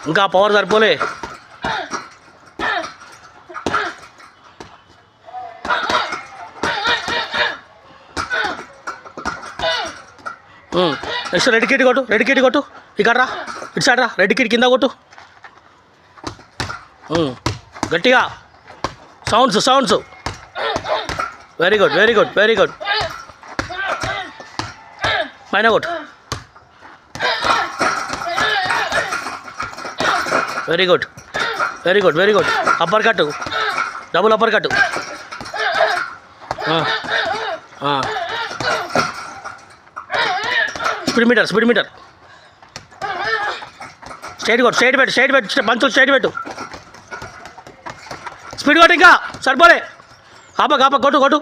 ఇంకా పవర్ సరిపోలే. Next red kit కొట్టు, రెడ్ కిట్ కొట్టు. ఇక్కడ రా, ఇటు సైడ్ రా, రెడ్ కిట్ కింద కొట్టు. గట్టిగా sounds. Very good, very good, very good. పైన కొట్టు. Very good, very good, very good. Upper కట్టు, డబుల్ అప్పర్ కట్టు. స్పీడ్ మీటర్ స్ట్రైట్ కొట్టు, స్ట్రైట్ పెట్టు పంచులు స్ట్రైట్ పెట్టు. స్పీడ్ కొట్టు, ఇంకా సరిపోలే. కొట్టు